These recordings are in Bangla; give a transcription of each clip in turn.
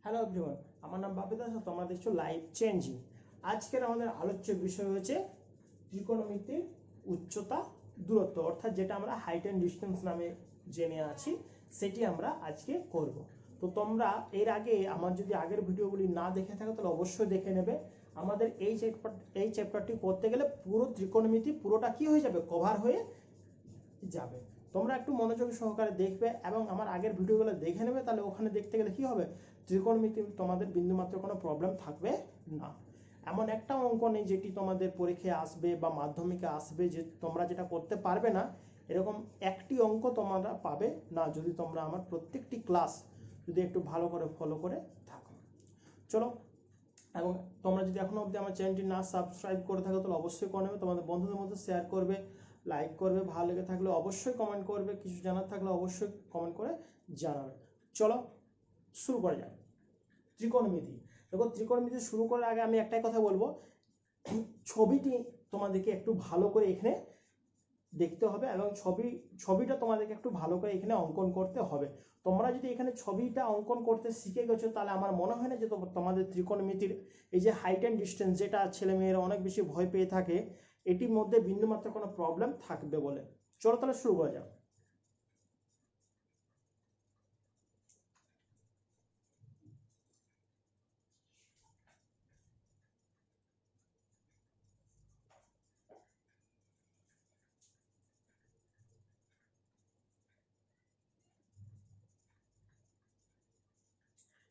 হ্যালো এভরিওয়ান, আমার নাম বাপি দাস। তোমরা দেখছো লাইফ চেঞ্জিং। আজকের আমাদের আলোচ্য বিষয় হচ্ছে ত্রিকোণমিতির উচ্চতা দূরত্ব, অর্থাৎ যেটা আমরা হাইট অ্যান্ড ডিস্টেন্স নামে জেনে আছি, সেটি আমরা আজকে করব। তো তোমরা এর আগে আমার যদি আগের ভিডিওগুলি না দেখে থাকো তাহলে অবশ্যই দেখে নেবে। আমাদের এই চ্যাপ্টারটি করতে গেলে পুরো ত্রিকোণমিতি পুরোটা কি হয়ে যাবে, কভার হয়ে যাবে। তোমরা একটু মনোযোগ সহকারে দেখবে এবং আমার আগের ভিডিওগুলো দেখে নেবে, তাহলে ওখানে দেখতে গেলে কি হবে, ত্রিকোণমিতি তোমাদের বিন্দুমাত্র কোনো প্রবলেম থাকবে না। এমন একটা অঙ্ক নেই যেটি তোমাদের পরীক্ষায় আসবে বা মাধ্যমিকে আসবে যে তোমরা যেটা করতে পারবে না, এরকম একটি অঙ্ক তোমরা পাবে না যদি তোমরা আমার প্রত্যেকটি ক্লাস যদি একটু ভালো করে ফলো করে থাকো। চলো, এবং তোমরা যদি এখনো অবধি আমার চ্যানেলটি না সাবস্ক্রাইব করে থাকো তাহলে অবশ্যই করে নেবে, তোমাদের বন্ধুদের মধ্যে শেয়ার করবে, লাইক করবে, ভালো লেগে থাকলে অবশ্যই কমেন্ট করবে, কিছু জানার থাকলে অবশ্যই কমেন্ট করে জানাবে। চলো শুরু করা যাক। ত্রিকোণমিতি। দেখো, ত্রিকোণমিতি শুরু করার আগে আমি একটাই কথা বলবো, ছবিটি তোমাদেরকে একটু ভালো করে এখানে দেখতে হবে এবং ছবিটা তোমাদেরকে একটু ভালো করে এখানে অঙ্কন করতে হবে। তোমরা যদি এখানে ছবিটা অঙ্কন করতে শিখে গেছো তাহলে আমার মনে হয় না যে তোমাদের ত্রিকোণমিতির এই যে হাইট অ্যান্ড ডিস্টেন্স, যেটা ছেলেমেয়েরা অনেক বেশি ভয় পেয়ে থাকে, এটির মধ্যে বিন্দুমাত্র কোনো প্রবলেম থাকবে বলে। চলো তাহলে শুরু করা যাক।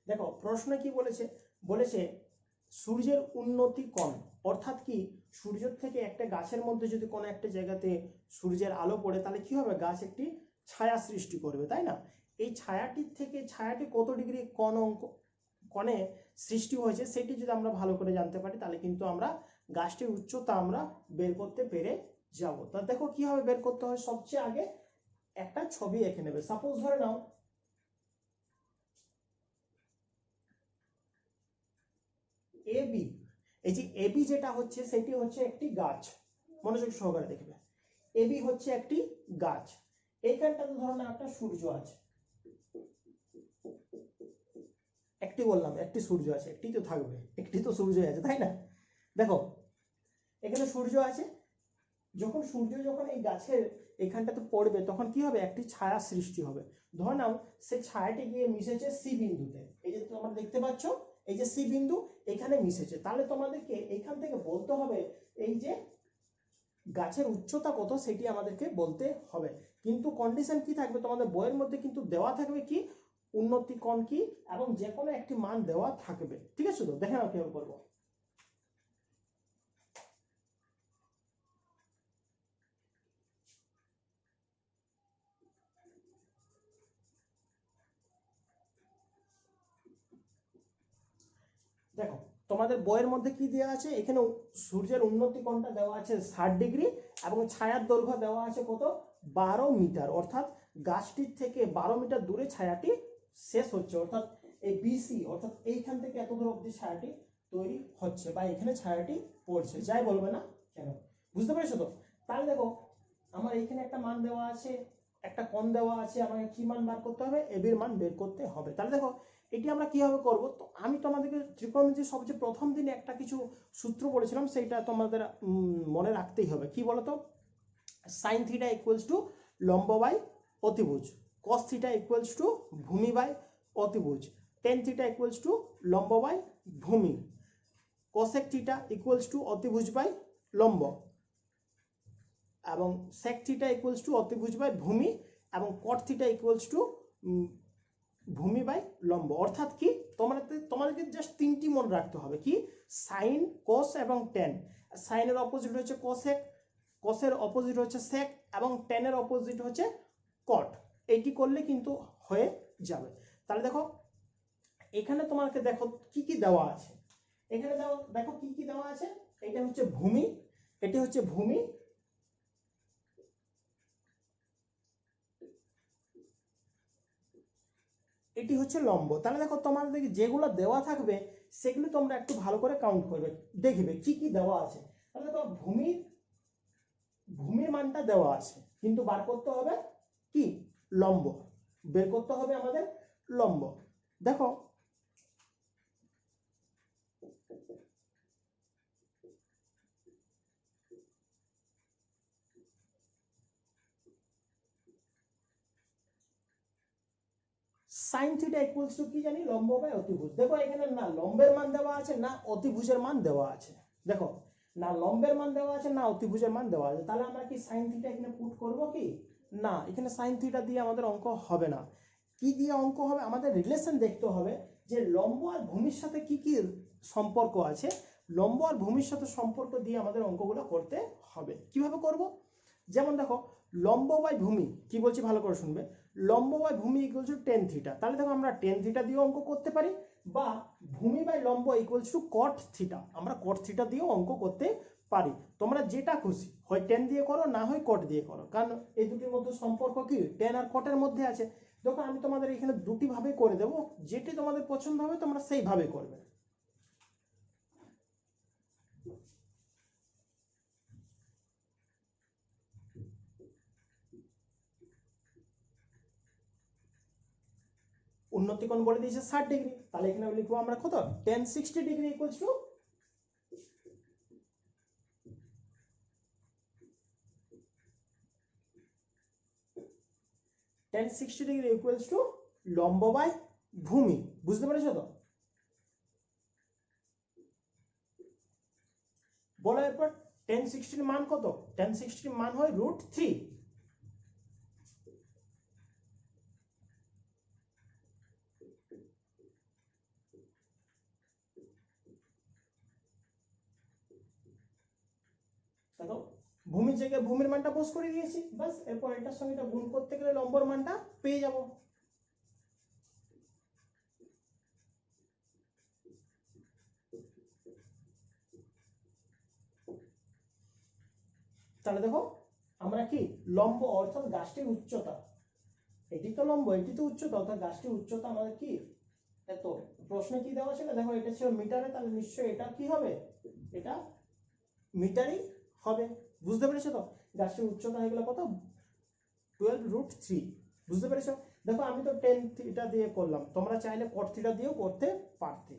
দেখো প্রশ্নে কি বলেছে, বলেছে সূর্যের উন্নতি কোণ, অর্থাৎ কি সূর্যের থেকে একটা গাছের মধ্যে যদি কোনো একটা জায়গাতে সূর্যের আলো পড়ে তাহলে কি হবে, গাছ একটি ছায়া সৃষ্টি করবে, তাই না? এই ছায়াটির থেকে ছায়াটি কত ডিগ্রি কোণে সৃষ্টি হয়েছে সেটি যদি আমরা ভালো করে জানতে পারি তাহলে কিন্তু আমরা গাছটির উচ্চতা আমরা বের করতে পেরে যাব। তা দেখো কিভাবে বের করতে হয়, সবচেয়ে আগে একটা ছবি এঁকে নেবে। সাপোজ ধরে নাও এবি, এই যে এবি যেটা হচ্ছে সেটি হচ্ছে একটি গাছ, মনোযোগ সহকারে দেখবে। এবি হচ্ছে একটি গাছ, এইখানটাতে ধরো না একটা সূর্য আছে, একটি বললাম, একটি সূর্য আছে, একটি তো থাকবে, একটি তো সূর্য আছে, তাই না? দেখো এখানে সূর্য আছে, যখন সূর্য যখন এই গাছের এখানটাতে পড়বে তখন কি হবে, একটি ছায়া সৃষ্টি হবে। ধর নাও সেই ছায়াটি গিয়ে মিশেছে সি বিন্দুতে, এই যে তোমরা দেখতে পাচ্ছ এই যে সি বিন্দু এখানে মিশেছে, তাহলে তোমাদেরকে এখান থেকে বলতে হবে এই যে গাছের উচ্চতা কত সেটি আমাদেরকে বলতে হবে। কিন্তু কন্ডিশন কি থাকবে, তোমাদের বইয়ের মধ্যে কিন্তু দেওয়া থাকবে কি উন্নতি কোণ কি, এবং যে কোনো একটি মান দেওয়া থাকবে। ঠিক আছে, তো দেখে নাও কিভাবে করবো। দেখো তোমাদের বইয়ের মধ্যে কি দেওয়া আছে, এখানে সূর্যের উন্নতি কোণটা দেওয়া আছে 60 ডিগ্রি এবং ছায়ার দৈর্ঘ্য দেওয়া আছে কত, 12 মিটার, অর্থাৎ গাছটির থেকে 12 মিটার দূরে ছায়াটি শেষ হচ্ছে, অর্থাৎ এই বিসি, অর্থাৎ এইখান থেকে এত দূর অব্দি ছায়াটি তৈরি হচ্ছে বা এখানে ছায়াটি পড়ছে, যাই বলবে না কেন। বুঝতে পেরেছো তো? তাহলে দেখো আমার এখানে একটা মান দেওয়া আছে, একটা কোণ দেওয়া আছে, আমাকে কি মান বার করতে হবে, এবির মান বের করতে হবে। তাহলে দেখো এটি আমরা কিভাবে করব, তো আমি তোমাদেরকে ত্রিকোণমিতির সবচেয়ে প্রথম দিনে একটা কিছু সূত্র পড়েছিলাম, সেইটা তোমাদের মনে রাখতেই হবে। কি বলতো, সাইন থিটা ইকুয়ালস টু লম্ব বাই অতিভুজ, কস থিটা ইকুয়ালস টু ভূমি বাই অতিভুজ, টেন থিটা ইকুয়ালস টু লম্ব বাই ভূমি, কোসেক থিটা ইকুয়ালস টু অতিভুজ বাই লম্ব, এবং সেক থিটা ইকুয়ালস টু অতিভুজ বাই ভূমি, এবং কট থিটা ইকুয়ালস টু ভূমি বাই লম্ব। অর্থাৎ কি তোমাদেরকে জাস্ট তিনটি মনে রাখতে হবে, কি সাইন, কোস এবং টেন। সাইনের অপোজিট হচ্ছে কোসেক, কোসের অপোজিট হচ্ছে সেক, এবং টেনের অপোজিট হচ্ছে কট। এইটি করলে কিন্তু হয়ে যাবে। তাহলে দেখো এখানে তোমাকে দেখো কি কি দেওয়া আছে, এখানে দেখো কি কি দেওয়া আছে, এটা হচ্ছে ভূমি, এটি হচ্ছে ভূমি, এটি হচ্ছে লম্ব। তাহলে দেখো তোমাদের যেগুলো দেওয়া থাকবে সেগুলো তোমরা একটু ভালো করে কাউন্ট করবে, দেখবে কি কি দেওয়া আছে। তাহলে দেখো ভূমির মানটা দেওয়া আছে, কিন্তু বার করতে হবে কি লম্ব, বের করতে হবে আমাদের লম্ব। দেখো সাইন থিটা ইকুয়ালস টু কি জানি, লম্ব বাই অতিভুজ। দেখো এখানে না লম্বের মান দেওয়া আছে না অতিভুজের মান দেওয়া আছে, দেখো না লম্বের মান দেওয়া আছে না অতিভুজের মান দেওয়া আছে, তাহলে আমরা কি সাইন থিটা এখানে পুট করব কি না, এখানে সাইন থিটা দিয়ে আমাদের অঙ্ক হবে না। কি দিয়ে অঙ্ক হবে, আমাদের রিলেশন দেখতে হবে যে লম্ব আর ভূমির সাথে কি কি সম্পর্ক আছে, লম্ব আর ভূমির সাথে সম্পর্ক দিয়ে আমাদের অঙ্কগুলো করতে হবে। কিভাবে করব, যেমন দেখো লম্ব বাই ভূমি কি বলছি ভালো করে শুনবে, লম্ব বাই ভূমি ইকুয়ালস টু টেন থিটা, তাহলে দেখো আমরা টেন থিটা দিয়ে অঙ্ক করতে পারি, বা ভূমি বাই লম্ব ইকুয়ালস টু কট থিটা, আমরা কট থিটা দিয়েও অঙ্ক করতে পারি। তোমরা যেটা খুশি, হয় টেন দিয়ে করো না হয় কট দিয়ে করো, কারণ এই দুটির মধ্যে সম্পর্ক কি টেন আর কটের মধ্যে আছে। দেখো আমি তোমাদের এখানে দুটি ভাবে করে দেবো, যেটি তোমাদের পছন্দ হবে তোমরা সেইভাবে করবে। উন্নতি কোণ বলে দিয়েছে 60 ডিগ্রি, তাহলে এখানে লিখবো আমরা কত, tan 60 degree equals to tan 60 degree equals to লম্ব বাই ভূমি। বুঝতে পেরেছো তো? বলো এরপর tan 60 মান কত, tan 60 মান হয় √3। দেখো ভূমির জায়গায় ভূমির মানটা বস করে দিয়েছি, বাস এরপর এটার সঙ্গে এটা গুণ করতে গেলে লম্বর মানটা পেয়ে যাব। তাহলে দেখো আমরা কি লম্ব অর্থাৎ গাছটির উচ্চতা, এটি তো লম্ব এটি তো উচ্চতা, অর্থাৎ গাছটির উচ্চতা আমাদের কি এত, প্রশ্নে কি দেওয়া ছিল দেখো এটা ছিল মিটারে, তাহলে নিশ্চয়ই এটা কি হবে, এটা মিটারই হবে। বুঝতে পেরেছো তো? গাছটির উচ্চতা হয়ে গেল কত, 12√3। বুঝতে পেরেছো? দেখো আমি তো টেন থিটা দিয়ে করলাম, তোমরা চাইলে কট থিটা দিয়েও করতে পারতে।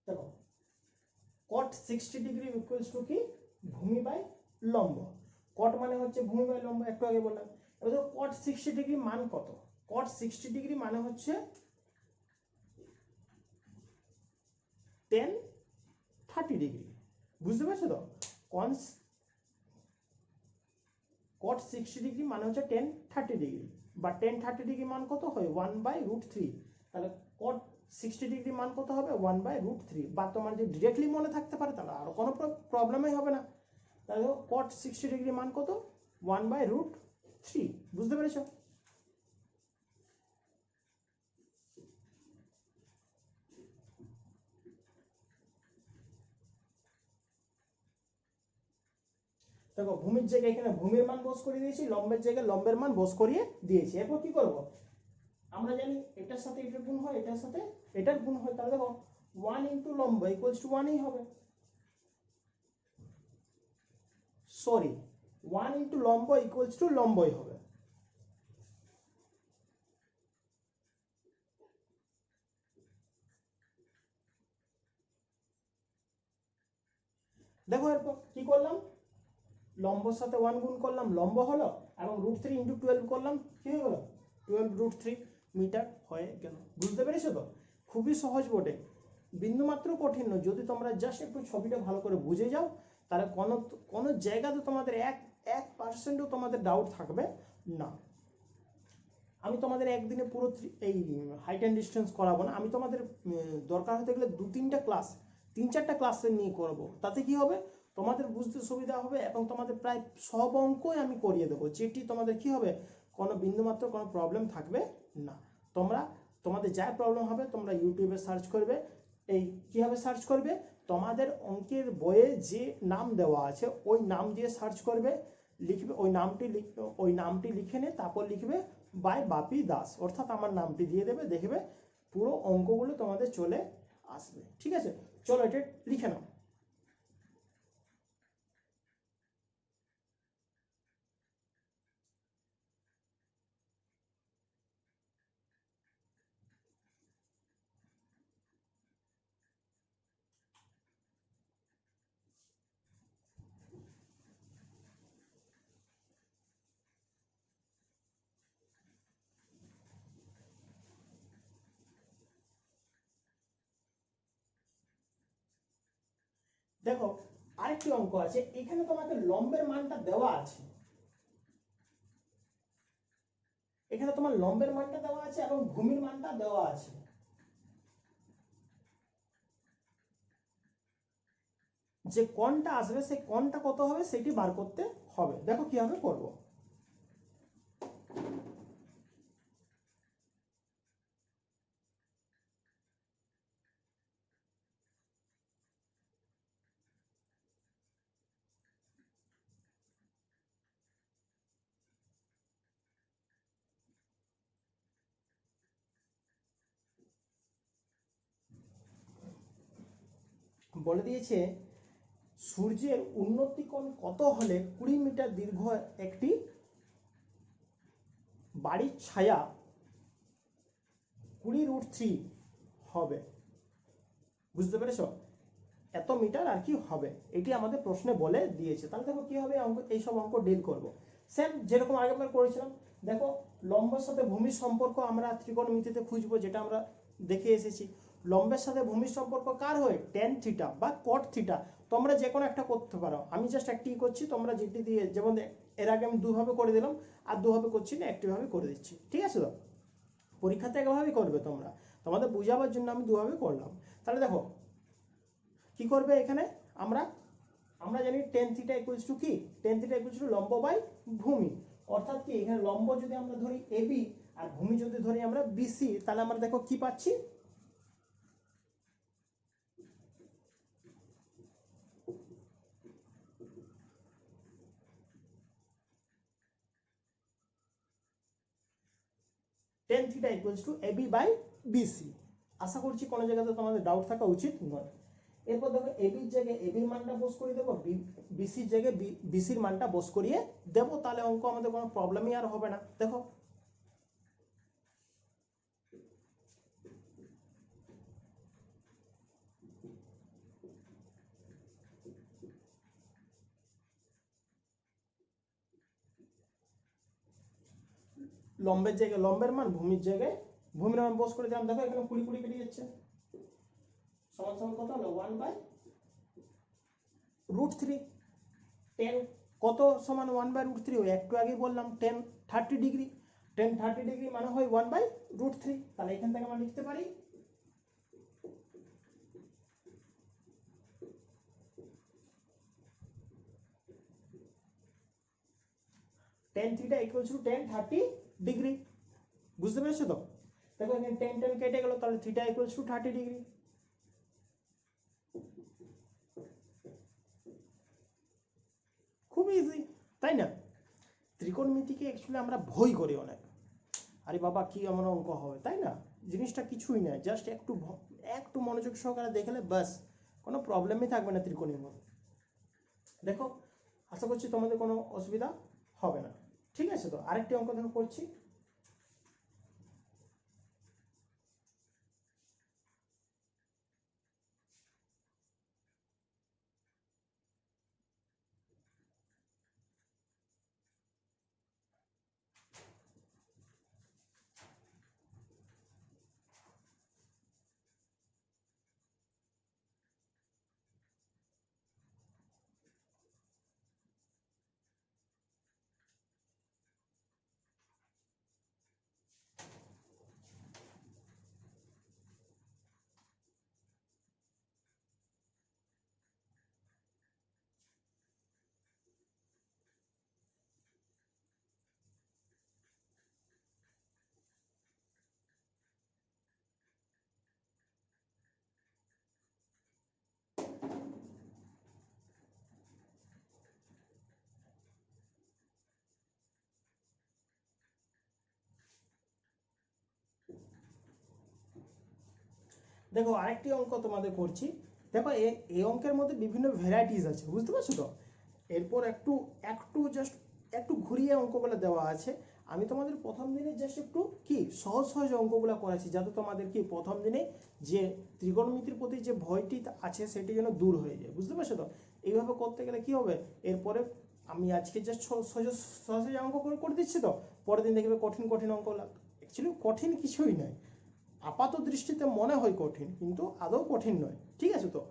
দেখো কট 60 ডিগ্রি ইকুয়ালস টু কি, ভূমি বাই লম্ব। কট মানে হচ্ছে ভূমি বাই লম্ব, একটু আগে বললাম। এবার দেখো কট 60 ডিগ্রি মান কত, কট 60 ডিগ্রি মানে হচ্ছে 1030 ডিগ্রি। বুঝতে পারছো তো? কট 60 ডিগ্রি মানে হচ্ছে 1030 ডিগ্রি, বা 1030 ডিগ্রি মান কত হয় 1/√3। তাহলে কট 60 ডিগ্রি মান কত হবে 1/√3, বা তোমার যদি ডিরেক্টলি মনে থাকতে পারে তাহলে আরো কোনো প্রবলেমই হবে না। তাহলে কট 60 ডিগ্রি মান কত 1/√3। বুঝতে পেরেছো? দেখো ভূমির জায়গায় এখানে ভূমির মান বস করে দিয়েছি, লম্বের জায়গায় লম্বের মান বস করিয়ে দিয়েছি। এরপর কি করব, আমরা জানি এটার সাথে এটার গুণ হয়, এটার সাথে এটার গুণ হয়, তাহলে দেখো 1 ইন্টু লম্ব ইকুয়ালস টু 1ই হবে, সরি 1 ইন্টু লম্ব ইকুয়ালস টু লম্বই হবে। দেখো এরপর কি করলাম, লম্বর সাথে 1 গুণ করলাম লম্ব হলো, এবং √3 ইন্টু 12 করলাম কি হয়ে গেল 12√3 মিটার হয়ে গেল। বুঝতে পেরেছো তো? খুবই সহজ বটে, বিন্দুমাত্র কঠিন নয়। যদি তোমরা জাস্ট একটু ছবিটা ভালো করে বুঝে যাও, তাহলে কোনো জায়গাতে তোমাদের 1% তোমাদের ডাউট থাকবে না। আমি তোমাদের একদিনে পুরো এই হাইট অ্যান্ড ডিস্টেন্স করাবো না, আমি তোমাদের দরকার হতে গেলে 2-3টা ক্লাস 3-4টা ক্লাসে নিয়ে করবো, তাতে কি হবে তোমাদের বুঝতে সুবিধা হবে, এবং তোমাদের প্রায় সব অঙ্কই আমি করিয়ে দেবো, যেটি তোমাদের কি হবে কোনো বিন্দুমাত্র কোনো প্রবলেম থাকবে না। তোমাদের যা প্রবলেম হবে তোমরা ইউটিউবে সার্চ করবে, এই কীভাবে সার্চ করবে, তোমাদের অঙ্কের বইয়ে যে নাম দেওয়া আছে ওই নাম দিয়ে সার্চ করবে, লিখবে ওই নামটি লিখে নিয়ে তারপর লিখবে বাই বাপি দাস, অর্থাৎ আমার নামটি দিয়ে দেবে, দেখবে পুরো অঙ্কগুলো তোমাদের চলে আসবে। ঠিক আছে, চলো এটা লিখে নাও। দেখো আরেকটি অঙ্ক আছে, এখানে তোমাকে লম্বের মানটা দেওয়া আছে, এখানে তোমার লম্বের মানটা দেওয়া আছে এবং ভূমির মানটা দেওয়া আছে। যে কোণটা আসবে সেই কোণটা কত হবে সেটি বার করতে হবে। দেখো কিভাবে করব। বলে দিয়েছে সূর্যের উন্নতি কোণ কত হলে 20 মিটার দীর্ঘ একটি বাড়ির ছায়া 20√3 হবে। বুঝতে পেরেছো? এত মিটার আর কি হবে, এটি আমাদের প্রশ্নে বলে দিয়েছে। তাহলে দেখো কি হবে, অঙ্ক এইসব অঙ্ক ডিল করব সেম যেরকম আগেবার করেছিলাম। দেখো লম্বের সাথে ভূমির সম্পর্ক আমরা ত্রিকোণমিতিতে খুঁজবো, যেটা আমরা দেখে এসেছি। লম্বের সাথে ভূমির সম্পর্ক কার হয়? ট্যান থিটা বা কট থিটা। তোমরা যে কোনো একটা করতে পারো, আমি জাস্ট একটি করছি, তোমরা যেটি দিয়ে, যেমন এর আগে আমি দুভাবে করে দিলাম, আর দুভাবে করছি না, একটিভাবে করে দিচ্ছি। ঠিক আছে তো, পরীক্ষাতে একভাবেই করবে তোমরা, তোমাদের বুঝাবার জন্য আমি দুভাবে করলাম। তাহলে দেখো কি করবে এখানে, আমরা আমরা জানি টেন থিটা ইকুয়ালস টু কি, টেন থিটা ইকুয়ালস টু লম্ব বাই ভূমি। অর্থাৎ কি, এখানে লম্ব যদি আমরা ধরি এবি আর ভূমি যদি ধরি আমরা বিসি, তাহলে আমরা দেখো কি পাচ্ছি, tan theta equals to AB by BC. আশা করছি কোনো জায়গাতে তোমাদের ডাউট থাকা উচিত নয়। এরপর দেখো এবির জায়গায় এবির মানটা বস করিয়ে দেবো, বিসির জায়গায় বিসির মানটা বস করিয়ে দেবো, তাহলে অঙ্ক আমাদের কোনো প্রবলেমই আর হবে না। দেখো লম্বের জায়গায় লম্বের মান, ভূমির জায়গায় ভূমির মান বস করে দিলাম। দেখো এখানে 20 কেটে যাচ্ছে, সমান সমান কত হলো 1/√3। টেন কত সমান 1/√3? ওই একটু আগেই বললাম 10 30 ডিগ্রি। 10 30 ডিগ্রি মানে হয় 1/√3। তাহলে এখান থেকে আমরা লিখতে পারি ten theta equals two 10 30 degree. বুঝতে পেরেছো তো? দেখো এখানে 10 কেটে গেল, তাহলে থিটা ইকুয়ালস টু 30 ডিগ্রি। খুব ইজি, তাই না? ত্রিকোণমিতিকে অ্যাকচুয়ালি আমরা ভয় করি অনেক, আরে বাবা কি এমন অঙ্ক হবে, তাই না? জিনিসটা কিছুই না, জাস্ট একটু একটু মনোযোগ সহকারে দেখলে বাস কোনো প্রবলেমই থাকবে না ত্রিকোণের মধ্যে। দেখো আশা করছি তোমাদের কোনো অসুবিধা হবে না। ঠিক আছে তো, আরেকটি অঙ্ক দেখো করছি। দেখো আরেকটি অঙ্ক তোমাদের করছি। দেখো এই অঙ্কের মধ্যে বিভিন্ন ভ্যারাইটিস আছে, বুঝতে পারছো তো। এরপর একটু একটু জাস্ট একটু ঘুরিয়ে অঙ্কগুলো দেওয়া আছে। আমি তোমাদের প্রথম দিনে জাস্ট একটু কি সহজ সহজ অঙ্কগুলো করেছি, যাতে তোমাদের কি প্রথম দিনে যে ত্রিকোণমিতির প্রতি যে ভয়টি আছে সেটি যেন দূর হয়ে যায়, বুঝতে পারছো তো। এইভাবে করতে গেলে কি হবে, এরপরে আমি আজকে জাস্ট সহজ সহজ অঙ্ক করে দিচ্ছি, তো পরের দিন দেখবে কঠিন কঠিন অঙ্ক। অ্যাকচুয়ালি কঠিন কিছুই নয়, আপাত দৃষ্টিতে মনে হয় কঠিন, কিন্তু আদৌ কঠিন নয়, ঠিক আছে। তো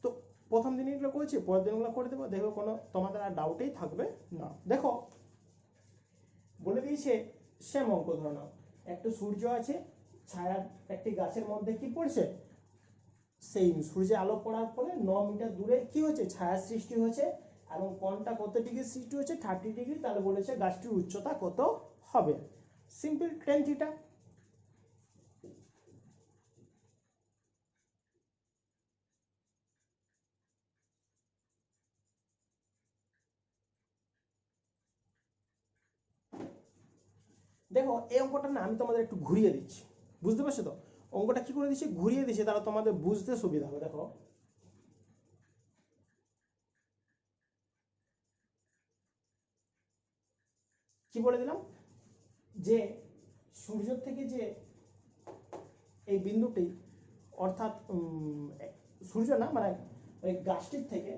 তো প্রথম দিন এগুলো করেছি, পরের দিনগুলো করে দেবো, দেখো কোনো তোমাদের আর ডাউটেই থাকবে না। দেখো বলে দিয়েছে সেম অঙ্ক, ধরে নাও একটা সূর্য আছে, ছায়া একটি গাছের মধ্যে কি পড়ছে, সেই সূর্যে আলো পড়ার ফলে 9 মিটার দূরে কি হচ্ছে, ছায়া সৃষ্টি হয়েছে, এবং কোণটা কত ডিগ্রি সৃষ্টি হচ্ছে, 30 ডিগ্রি। তাহলে বলেছে গাছটির উচ্চতা কত হবে। Simple, tan theta. দেখো এই অঙ্কটা না আমি তোমাদের একটু ঘুরিয়ে দিচ্ছি, বুঝতে পারছো তো। অঙ্কটা কি করে দিচ্ছি, ঘুরিয়ে দিচ্ছি, তাহলে তোমাদের বুঝতে সুবিধা হবে। দেখো কি বলে দিলাম, যে সূর্য থেকে যে এই বিন্দুটি, অর্থাৎ সূর্য না মানে ওই গাছটির থেকে,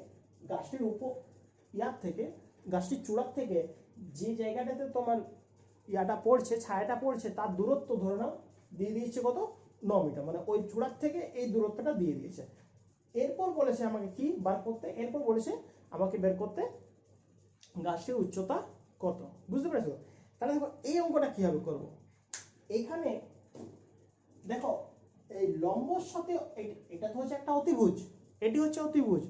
গাছটির ইয়ার থেকে, গাছটির চূড়ার থেকে যে জায়গাটাতে তোমার ইয়াটা পড়ছে, ছায়াটা পড়ছে, তার দূরত্ব ধরে নাও দিয়ে দিয়েছে কত, 9 মিটার, মানে ওই চূড়ার থেকে এই দূরত্বটা দিয়ে দিয়েছে। এরপর বলেছে আমাকে কি বার করতে, এরপর বলেছে আমাকে বের করতে গাছটির উচ্চতা কত, বুঝতে পেরেছো। তাহলে দেখো এই অঙ্কটা কিভাবে করব। এইখানে দেখো এই লম্বর সাথে এটা তো হচ্ছে একটা অতিভুজ, এটি হচ্ছে অতিভুজ।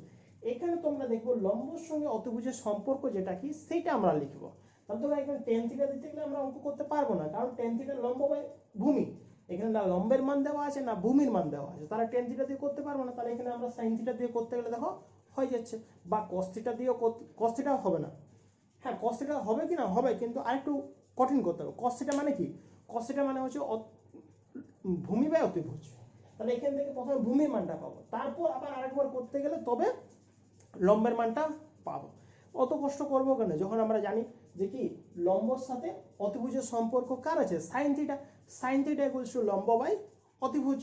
এখানে তোমরা দেখো লম্বর সঙ্গে অতিভুজের সম্পর্ক যেটা কি সেইটা আমরা লিখবো। তাহলে তোমরা এখানে টেন থিটা দিতে গেলে আমরা অঙ্ক করতে পারবো না, কারণ টেন থিটা লম্ব বাই ভূমি, এখানে না লম্বের মান দেওয়া আছে না ভূমির মান দেওয়া আছে, তাহলে টেন থিটা দিয়ে করতে পারবো না। তাহলে এখানে আমরা সাইন থিটা দিয়ে করতে গেলে দেখো হয়ে যাচ্ছে, বা কস থিটা দিয়েও, কস থিটাও হবে না, হ্যাঁ কস থিটা হবে কি না হবে, কিন্তু আরেকটু কঠিন করতে হবে। কস থিটা মানে কি, কস থিটা মানে হচ্ছে ভূমি বাই অতিভুজ। তাহলে এখান থেকে প্রথমে ভূমির মানটা পাবো, তারপর আবার আরেকবার করতে গেলে তবে লম্বের মানটা পাবো। অত কষ্ট করবো কেন, যখন আমরা জানি যে কি লম্বর সাথে অতিভুজের সম্পর্ক কার আছে, sine theta. Sine theta equals two লম্ব বাই অতিভুজ।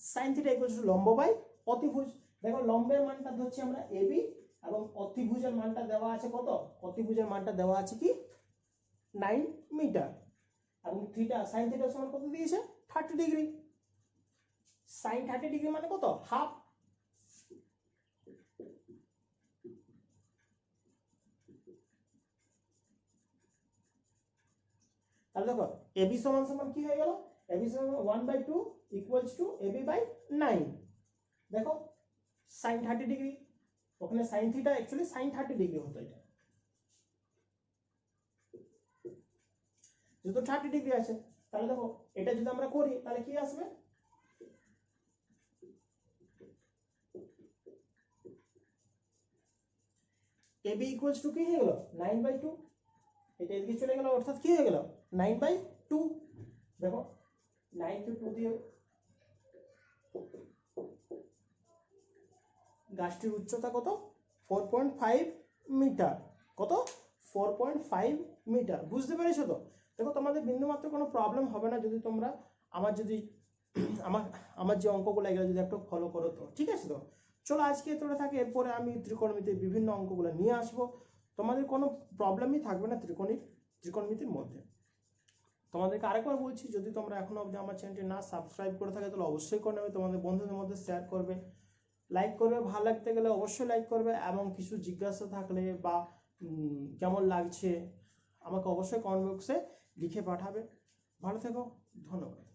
সাইন থিটা ইকুয়ালস টু লম্ব বাই অতিভুজ। দেখো লম্বের মানটা ধরছি আমরা এবি, এবং অতিভুজের মানটা দেওয়া আছে কত, অতিভুজের মানটা দেওয়া আছে কি 9 মিটার, এবং থিটা সাইন থিটা সমান কত দিয়েছে 30 ডিগ্রি। সাইন 30 ডিগ্রি মানে কত, হাফ। তাহলে দেখো এবি সমান সমান কি হয়ে গেল, এবি সমান 1/2 ইকুয়ালস টু এবি বাই 9। দেখো সাইন 30 ডিগ্রি, ওখানে sine theta actually sine 30 degree হতো, এটা যেহেতু 30 ডিগ্রি আছে। তাহলে দেখো এটা যদি আমরা করি তাহলে কি আসবে, এবি ইকুয়ালস টু কি হয়ে গেল 9/2, এটা এদিকে চলে গেল, অর্থাৎ কি হয়ে গেল 9/2। দেখো 9 কে 2 দিয়ে, গাছটির উচ্চতা কত 4.5 মিটার, কত 4.5 মিটার, বুঝতে পেরেছো তো। দেখো তোমাদের বিন্দুমাত্র কোনো প্রবলেম হবে না যদি তোমরা আমার যদি আমার আমার যে অঙ্কগুলো এগুলো যদি একটু ফলো করো, তো ঠিক আছে। তো চলো আজকে এতটা থাকে, এরপরে আমি ত্রিকোণমিতির বিভিন্ন অঙ্কগুলো নিয়ে আসবো, তোমাদের কোনো প্রবলেমই থাকবে না ত্রিকোণমিতির মধ্যে। তোমাদেরকে আরেকবার বলছি, যদি তোমরা এখনো অবধি আমার চ্যানেলটি না সাবস্ক্রাইব করে থাকে তাহলে অবশ্যই করে নেবে, তোমাদের বন্ধুদের মধ্যে শেয়ার করবে, লাইক করবে, ভালো লাগতে গেলে অবশ্যই লাইক করবে, এবং কিছু জিজ্ঞাসা থাকলে বা কেমন লাগছে আমাকে অবশ্যই কমেন্ট বক্সে লিখে পাঠাবে। ভালো থেকো, ধন্যবাদ।